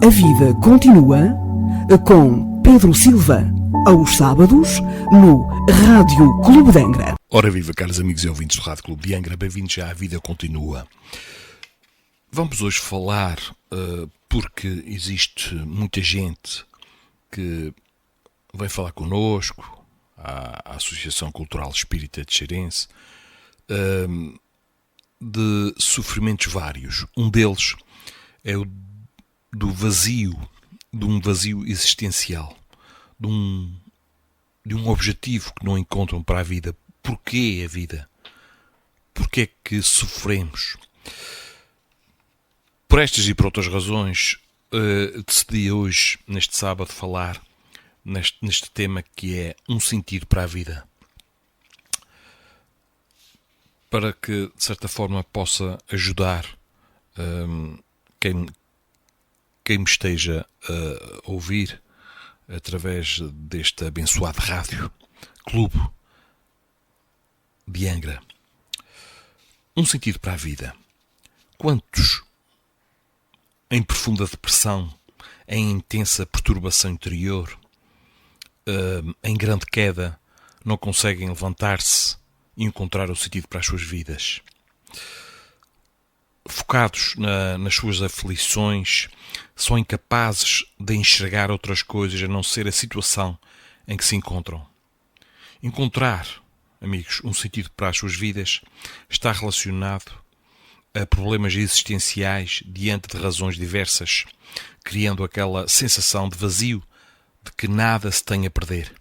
A vida continua com Pedro Silva, aos sábados, no Rádio Clube de Angra. Ora viva, caros amigos e ouvintes do Rádio Clube de Angra, bem-vindos à Vida Continua. Vamos hoje falar, porque existe muita gente que vem falar connosco, à Associação Cultural Espírita de Xeirense, de sofrimentos vários. Um deles é o do vazio, de um vazio existencial, de um objetivo que não encontram para a vida. Porquê a vida? Porquê é que sofremos? Por estas e por outras razões, decidi hoje, neste sábado, falar neste tema que é um sentido para a vida. Para que, de certa forma, possa ajudar quem me esteja a ouvir através deste abençoado rádio Clube de Angra. Um sentido para a vida. Quantos, em profunda depressão, em intensa perturbação interior, em grande queda, não conseguem levantar-se e encontrar o sentido para as suas vidas? Focados nas suas aflições, são incapazes de enxergar outras coisas a não ser a situação em que se encontram. Encontrar, amigos, um sentido para as suas vidas está relacionado a problemas existenciais diante de razões diversas, criando aquela sensação de vazio, de que nada se tem a perder.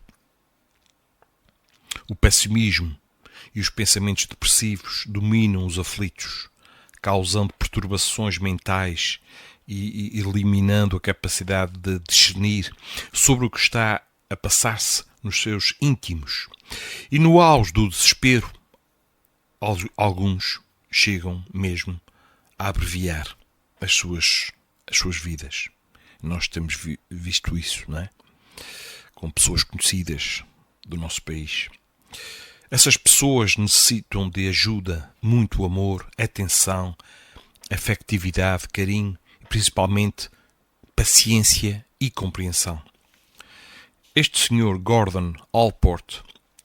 O pessimismo e os pensamentos depressivos dominam os aflitos, causando perturbações mentais e eliminando a capacidade de discernir sobre o que está a passar-se nos seus íntimos. E no auge do desespero, alguns chegam mesmo a abreviar as suas vidas. Nós temos visto isso, não é? Com pessoas conhecidas do nosso país. Essas pessoas necessitam de ajuda, muito amor, atenção, afetividade, carinho e principalmente paciência e compreensão. Este senhor Gordon Allport,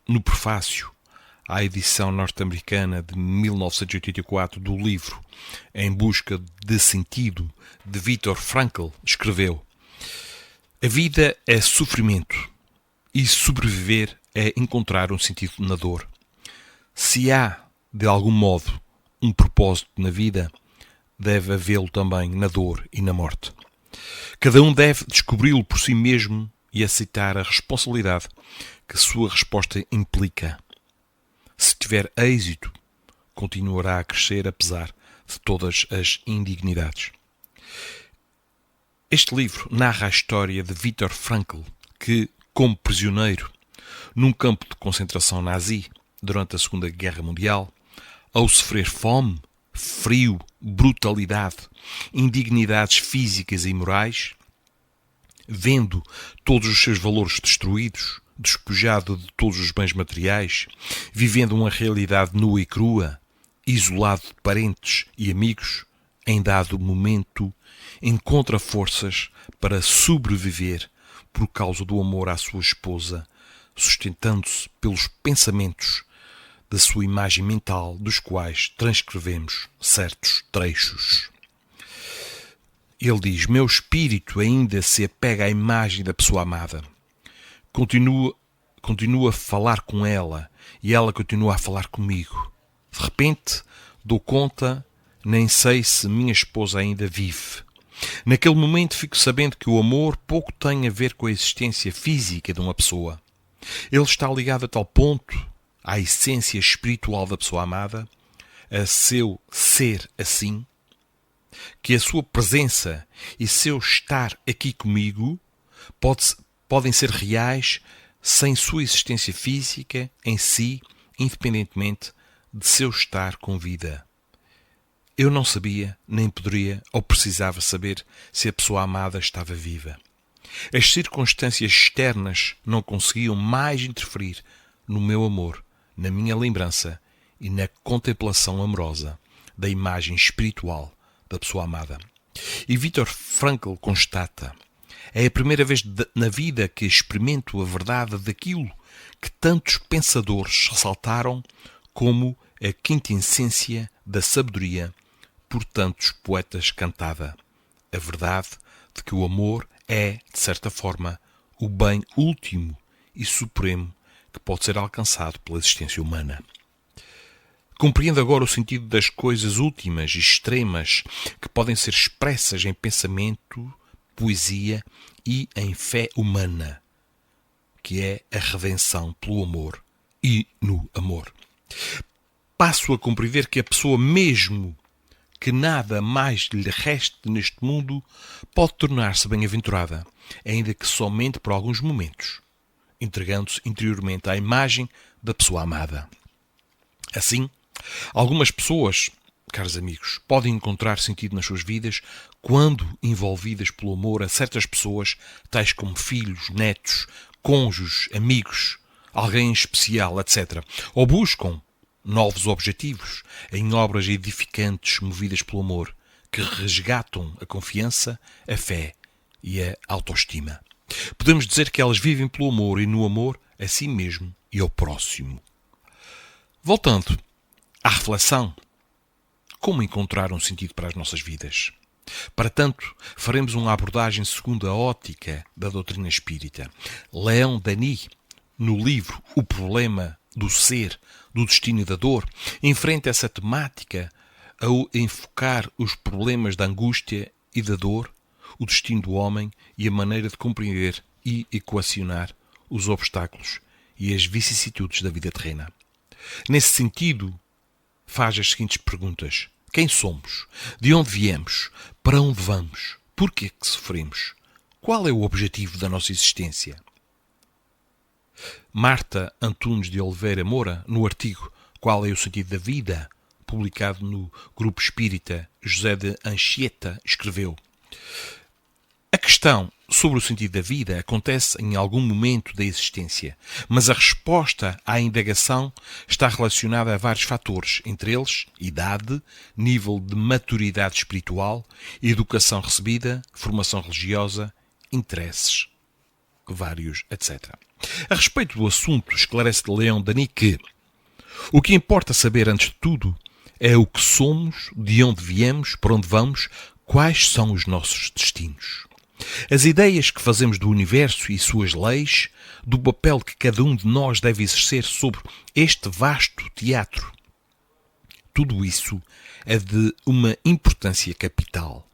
no prefácio à edição norte-americana de 1984 do livro Em Busca de Sentido, de Viktor Frankl, escreveu: a vida é sofrimento e sobreviver é encontrar um sentido na dor. Se há, de algum modo, um propósito na vida, deve havê-lo também na dor e na morte. Cada um deve descobri-lo por si mesmo e aceitar a responsabilidade que a sua resposta implica. Se tiver êxito, continuará a crescer apesar de todas as indignidades. Este livro narra a história de Viktor Frankl, que, como prisioneiro num campo de concentração nazi durante a Segunda Guerra Mundial, ao sofrer fome, frio, brutalidade, indignidades físicas e morais, vendo todos os seus valores destruídos, despojado de todos os bens materiais, vivendo uma realidade nua e crua, isolado de parentes e amigos, em dado momento encontra forças para sobreviver por causa do amor à sua esposa, sustentando-se pelos pensamentos da sua imagem mental, dos quais transcrevemos certos trechos. Ele diz: meu espírito ainda se apega à imagem da pessoa amada. Continua a falar com ela e ela continua a falar comigo. De repente, dou conta, nem sei se minha esposa ainda vive. Naquele momento fico sabendo que o amor pouco tem a ver com a existência física de uma pessoa. Ele está ligado a tal ponto à essência espiritual da pessoa amada, a seu ser assim, que a sua presença e seu estar aqui comigo podem ser reais sem sua existência física em si, independentemente de seu estar com vida. Eu não sabia, nem poderia ou precisava saber se a pessoa amada estava viva. As circunstâncias externas não conseguiam mais interferir no meu amor, na minha lembrança e na contemplação amorosa da imagem espiritual da pessoa amada. E Viktor Frankl constata: é a primeira vez na vida que experimento a verdade daquilo que tantos pensadores ressaltaram como a quintessência da sabedoria por tantos poetas cantada. A verdade de que o amor é, de certa forma, o bem último e supremo que pode ser alcançado pela existência humana. Compreendo agora o sentido das coisas últimas e extremas que podem ser expressas em pensamento, poesia e em fé humana, que é a redenção pelo amor e no amor. Passo a compreender que a pessoa, mesmo que nada mais lhe reste neste mundo, pode tornar-se bem-aventurada, ainda que somente por alguns momentos, entregando-se interiormente à imagem da pessoa amada. Assim, algumas pessoas, caros amigos, podem encontrar sentido nas suas vidas quando envolvidas pelo amor a certas pessoas, tais como filhos, netos, cônjuges, amigos, alguém especial, etc. Ou buscam novos objetivos em obras edificantes movidas pelo amor, que resgatam a confiança, a fé e a autoestima. Podemos dizer que elas vivem pelo amor e no amor a si mesmo e ao próximo. Voltando à reflexão, como encontrar um sentido para as nossas vidas? Para tanto, faremos uma abordagem segundo a ótica da doutrina espírita. Leon Denis, no livro O Problema do Ser, do Destino e da Dor, enfrenta essa temática ao enfocar os problemas da angústia e da dor, o destino do homem e a maneira de compreender e equacionar os obstáculos e as vicissitudes da vida terrena. Nesse sentido, faz as seguintes perguntas: quem somos? De onde viemos? Para onde vamos? Porquê que sofremos? Qual é o objetivo da nossa existência? Marta Antunes de Oliveira Moura, no artigo Qual é o Sentido da Vida?, publicado no Grupo Espírita José de Anchieta, escreveu: a questão sobre o sentido da vida acontece em algum momento da existência, mas a resposta à indagação está relacionada a vários fatores, entre eles idade, nível de maturidade espiritual, educação recebida, formação religiosa, interesses vários, etc. A respeito do assunto, esclarece Leon Denis que o que importa saber antes de tudo é o que somos, de onde viemos, para onde vamos, quais são os nossos destinos. As ideias que fazemos do universo e suas leis, do papel que cada um de nós deve exercer sobre este vasto teatro. Tudo isso é de uma importância capital.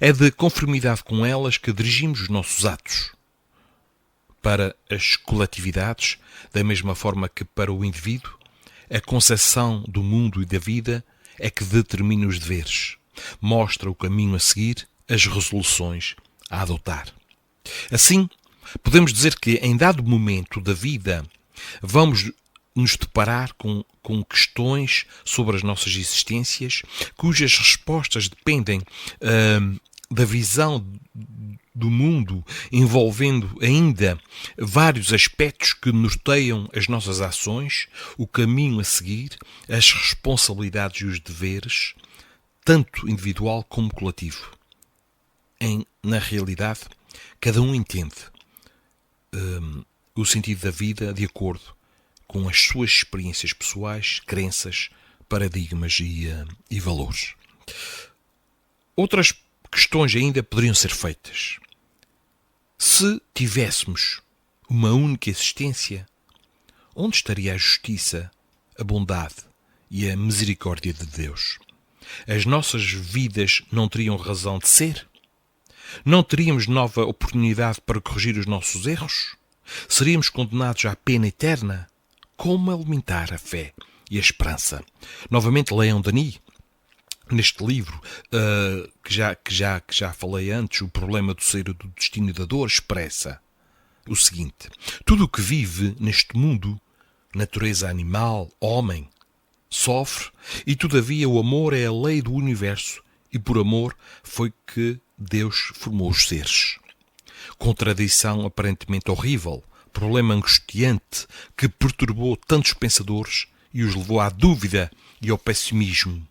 É de conformidade com elas que dirigimos os nossos atos. Para as coletividades, da mesma forma que para o indivíduo, a concepção do mundo e da vida é que determina os deveres, mostra o caminho a seguir, as resoluções a adotar. Assim, podemos dizer que em dado momento da vida vamos nos deparar com questões sobre as nossas existências, cujas respostas dependem da visão do mundo, envolvendo ainda vários aspectos que norteiam as nossas ações, o caminho a seguir, as responsabilidades e os deveres, tanto individual como coletivo. Na realidade, cada um entende o sentido da vida de acordo com as suas experiências pessoais, crenças, paradigmas e valores. Outras questões ainda poderiam ser feitas. Se tivéssemos uma única existência, onde estaria a justiça, a bondade e a misericórdia de Deus? As nossas vidas não teriam razão de ser? Não teríamos nova oportunidade para corrigir os nossos erros? Seríamos condenados à pena eterna? Como alimentar a fé e a esperança? Novamente, Leon Denis, neste livro, que já falei antes, O Problema do Ser, do Destino e da Dor, expressa o seguinte: tudo o que vive neste mundo, natureza animal, homem, sofre, e todavia o amor é a lei do universo, e por amor foi que Deus formou os seres. Contradição aparentemente horrível, problema angustiante que perturbou tantos pensadores e os levou à dúvida e ao pessimismo.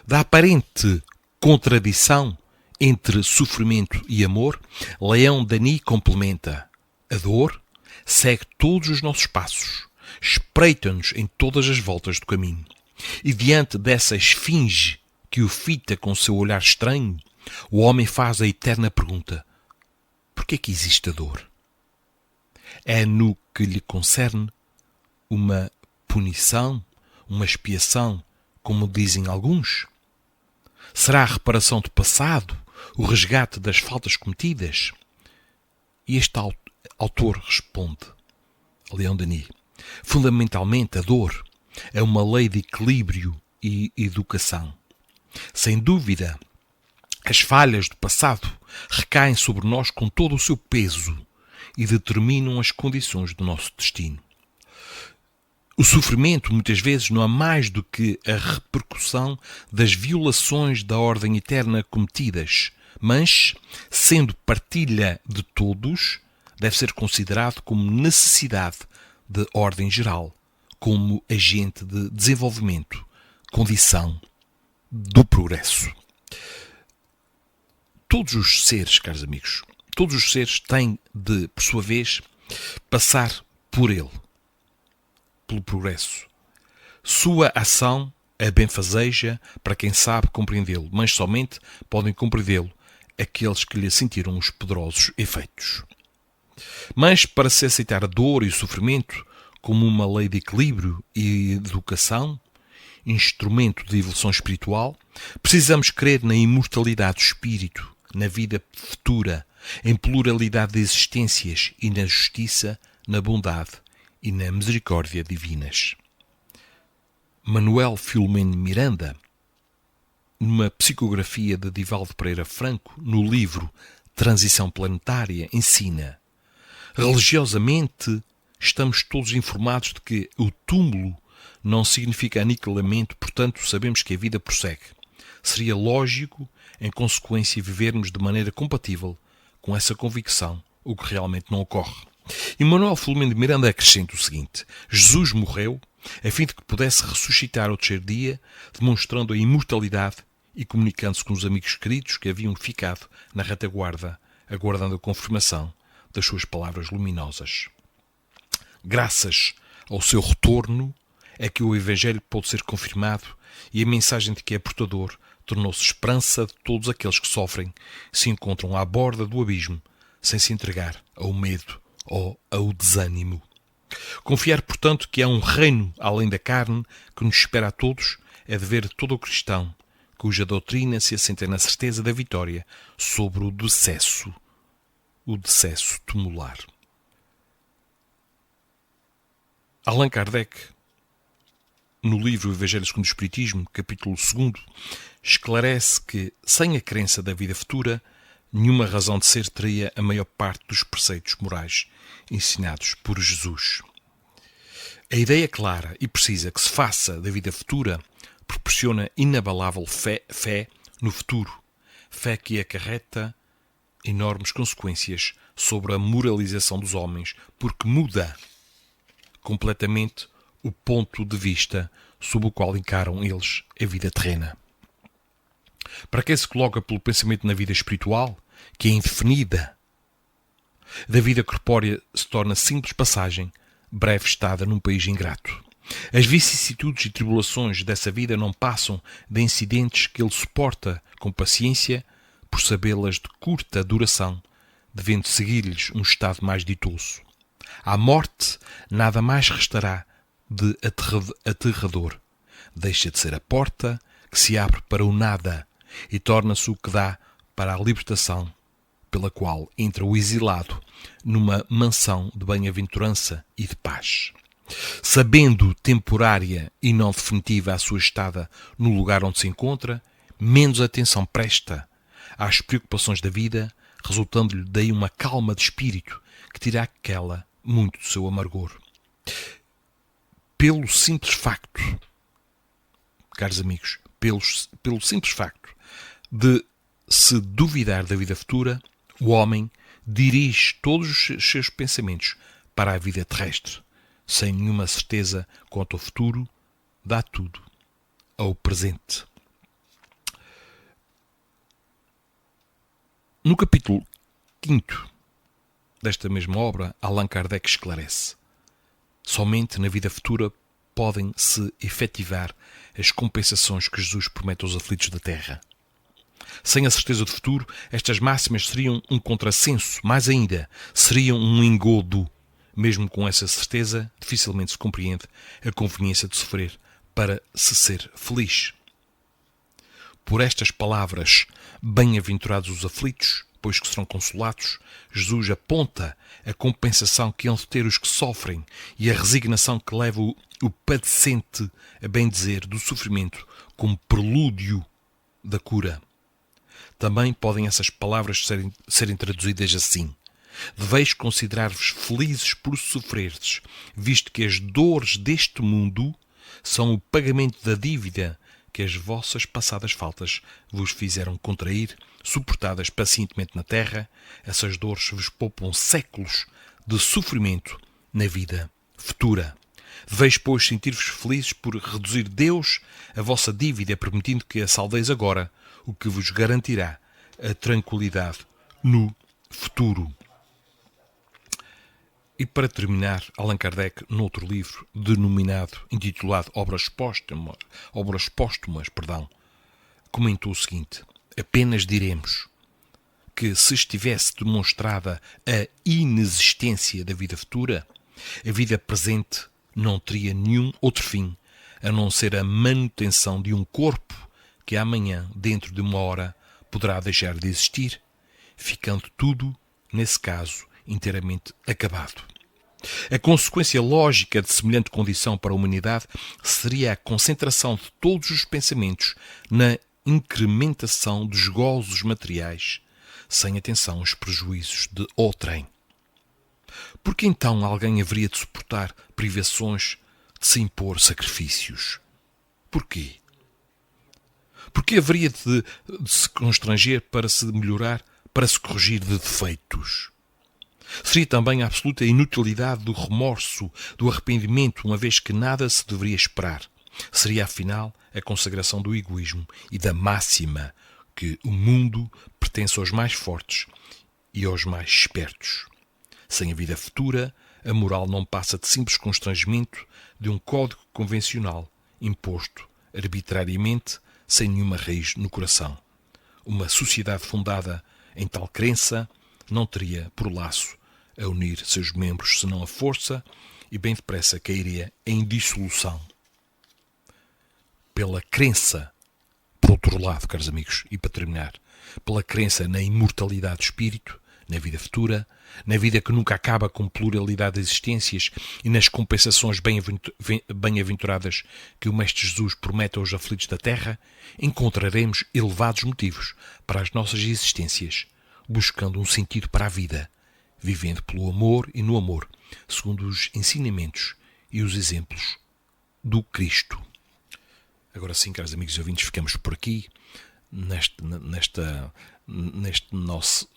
Da aparente contradição entre sofrimento e amor, Leão Denis complementa: a dor segue todos os nossos passos, espreita-nos em todas as voltas do caminho. E diante dessa esfinge que o fita com seu olhar estranho, o homem faz a eterna pergunta: por que é que existe a dor? É no que lhe concerne uma punição, uma expiação, como dizem alguns? Será a reparação do passado, o resgate das faltas cometidas? E este autor responde, Leão Denis: fundamentalmente a dor é uma lei de equilíbrio e educação. Sem dúvida, as falhas do passado recaem sobre nós com todo o seu peso e determinam as condições do nosso destino. O sofrimento, muitas vezes, não é mais do que a repercussão das violações da ordem eterna cometidas, mas, sendo partilha de todos, deve ser considerado como necessidade de ordem geral, como agente de desenvolvimento, condição do progresso. Todos os seres, caros amigos, todos os seres têm de, por sua vez, passar por ele, pelo progresso. Sua ação é benfazeja para quem sabe compreendê-lo, mas somente podem compreendê-lo aqueles que lhe sentiram os poderosos efeitos. Mas para se aceitar a dor e o sofrimento como uma lei de equilíbrio e educação, instrumento de evolução espiritual, precisamos crer na imortalidade do espírito, na vida futura, em pluralidade de existências e na justiça, na bondade e na misericórdia divinas. Manuel Filomeno Miranda, numa psicografia de Divaldo Pereira Franco, no livro Transição Planetária, ensina: religiosamente, estamos todos informados de que o túmulo não significa aniquilamento, portanto sabemos que a vida prossegue. Seria lógico, em consequência, vivermos de maneira compatível com essa convicção, o que realmente não ocorre. E Manuel Filomeno de Miranda acrescenta o seguinte: Jesus morreu a fim de que pudesse ressuscitar ao terceiro dia, demonstrando a imortalidade e comunicando-se com os amigos queridos que haviam ficado na retaguarda, aguardando a confirmação das suas palavras luminosas. Graças ao seu retorno é que o Evangelho pôde ser confirmado e a mensagem de que é portador tornou-se esperança de todos aqueles que sofrem, se encontram à borda do abismo, sem se entregar ao medo ou ao desânimo. Confiar, portanto, que há um reino além da carne que nos espera a todos é dever de todo o cristão, cuja doutrina se assenta na certeza da vitória sobre o decesso tumular. Allan Kardec, no livro Evangelho segundo o Espiritismo, capítulo 2, esclarece que, sem a crença da vida futura, nenhuma razão de ser teria a maior parte dos preceitos morais ensinados por Jesus. A ideia clara e precisa que se faça da vida futura proporciona inabalável fé no futuro, fé que acarreta enormes consequências sobre a moralização dos homens, porque muda completamente o ponto de vista sob o qual encaram eles a vida terrena. Para quem se coloca pelo pensamento na vida espiritual, que é indefinida, da vida corpórea se torna simples passagem, breve estada num país ingrato. As vicissitudes e tribulações dessa vida não passam de incidentes que ele suporta com paciência, por sabê-las de curta duração, devendo seguir-lhes um estado mais ditoso. À morte, nada mais restará de aterrador. Deixa de ser a porta que se abre para o nada e torna-se o que dá para a libertação, pela qual entra o exilado numa mansão de bem-aventurança e de paz. Sabendo temporária e não definitiva a sua estada no lugar onde se encontra, menos atenção presta às preocupações da vida, resultando-lhe daí uma calma de espírito que tira aquela muito do seu amargor. Pelo simples facto, caros amigos, pelo simples facto de se duvidar da vida futura, o homem dirige todos os seus pensamentos para a vida terrestre, sem nenhuma certeza quanto ao futuro, dá tudo ao presente. No capítulo 5º desta mesma obra, Allan Kardec esclarece: somente na vida futura podem-se efetivar as compensações que Jesus promete aos aflitos da terra. Sem a certeza do futuro, estas máximas seriam um contrassenso, mais ainda, seriam um engodo. Mesmo com essa certeza, dificilmente se compreende a conveniência de sofrer para se ser feliz. Por estas palavras, bem-aventurados os aflitos, pois que serão consolados, Jesus aponta a compensação que hão de ter os que sofrem e a resignação que leva o padecente a bem dizer do sofrimento como prelúdio da cura. Também podem essas palavras serem traduzidas assim: deveis considerar-vos felizes por sofrerdes, visto que as dores deste mundo são o pagamento da dívida que as vossas passadas faltas vos fizeram contrair, suportadas pacientemente na terra. Essas dores vos poupam séculos de sofrimento na vida futura. Deveis, pois, sentir-vos felizes por reduzir Deus a vossa dívida, permitindo que a salveis agora, o que vos garantirá a tranquilidade no futuro. E para terminar, Allan Kardec, noutro livro intitulado Obras Póstumas, comentou o seguinte: apenas diremos que se estivesse demonstrada a inexistência da vida futura, a vida presente não teria nenhum outro fim, a não ser a manutenção de um corpo que amanhã, dentro de uma hora, poderá deixar de existir, ficando tudo, nesse caso, inteiramente acabado. A consequência lógica de semelhante condição para a humanidade seria a concentração de todos os pensamentos na incrementação dos gozos materiais, sem atenção aos prejuízos de outrem. Por que então alguém haveria de suportar privações, de se impor sacrifícios? Porquê? Porque haveria de se constranger para se melhorar, para se corrigir de defeitos? Seria também a absoluta inutilidade do remorso, do arrependimento, uma vez que nada se deveria esperar. Seria, afinal, a consagração do egoísmo e da máxima que o mundo pertence aos mais fortes e aos mais espertos. Sem a vida futura, a moral não passa de simples constrangimento de um código convencional, imposto arbitrariamente, sem nenhuma raiz no coração. Uma sociedade fundada em tal crença não teria por laço a unir seus membros, senão a força, e bem depressa cairia em dissolução. Pela crença, por outro lado, caros amigos, e para terminar, pela crença na imortalidade do espírito, na vida futura, na vida que nunca acaba com pluralidade de existências e nas compensações bem-aventuradas que o Mestre Jesus promete aos aflitos da terra, encontraremos elevados motivos para as nossas existências, buscando um sentido para a vida, vivendo pelo amor e no amor, segundo os ensinamentos e os exemplos do Cristo. Agora sim, caros amigos e ouvintes, ficamos por aqui, neste nosso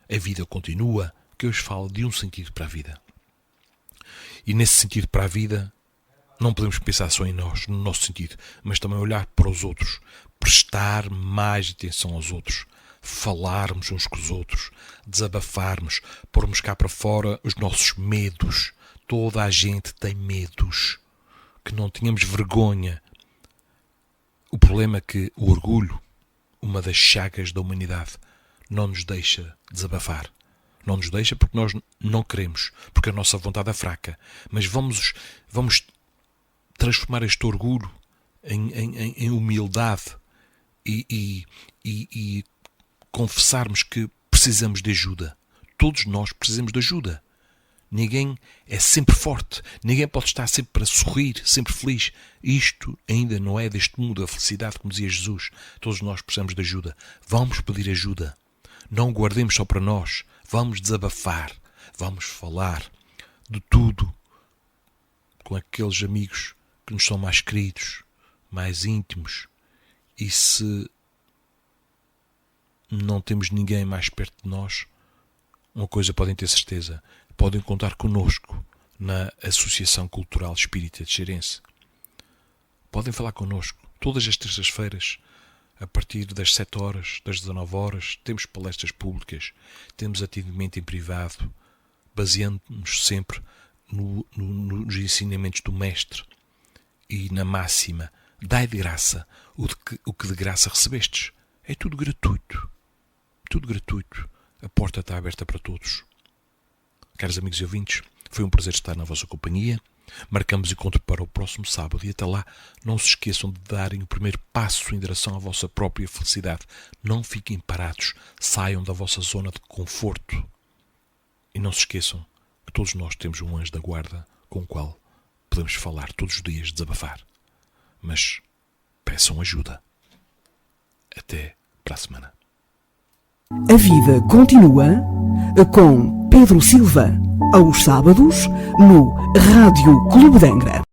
A Vida Continua, que hoje fala de um sentido para a vida. E nesse sentido para a vida, não podemos pensar só em nós, no nosso sentido, mas também olhar para os outros, prestar mais atenção aos outros, falarmos uns com os outros, desabafarmos, pormos cá para fora os nossos medos. Toda a gente tem medos, que não tenhamos vergonha. O problema é que o orgulho, uma das chagas da humanidade, não nos deixa desabafar. Não nos deixa porque nós não queremos, porque a nossa vontade é fraca. Mas vamos transformar este orgulho em humildade e confessarmos que precisamos de ajuda. Todos nós precisamos de ajuda. Ninguém é sempre forte, ninguém pode estar sempre para sorrir, sempre feliz. Isto ainda não é deste mundo, a felicidade, como dizia Jesus. Todos nós precisamos de ajuda. Vamos pedir ajuda. Não guardemos só para nós. Vamos desabafar. Vamos falar de tudo com aqueles amigos que nos são mais queridos, mais íntimos. E se não temos ninguém mais perto de nós, uma coisa podem ter certeza: podem contar connosco na Associação Cultural Espírita de Xeirense. Podem falar connosco todas as terças-feiras a partir das 7 horas, das 19 horas, temos palestras públicas, temos atendimento em privado, baseando-nos sempre nos ensinamentos do Mestre e na máxima: dai de graça o que de graça recebestes. É tudo gratuito. Tudo gratuito. A porta está aberta para todos. Caros amigos e ouvintes, foi um prazer estar na vossa companhia. Marcamos encontro para o próximo sábado e até lá não se esqueçam de darem o primeiro passo em direção à vossa própria felicidade. Não fiquem parados, saiam da vossa zona de conforto. E não se esqueçam que todos nós temos um anjo da guarda com o qual podemos falar todos os dias, desabafar. Mas peçam ajuda. Até para a semana. A vida continua com Pedro Silva, aos sábados, no Rádio Clube de Angra.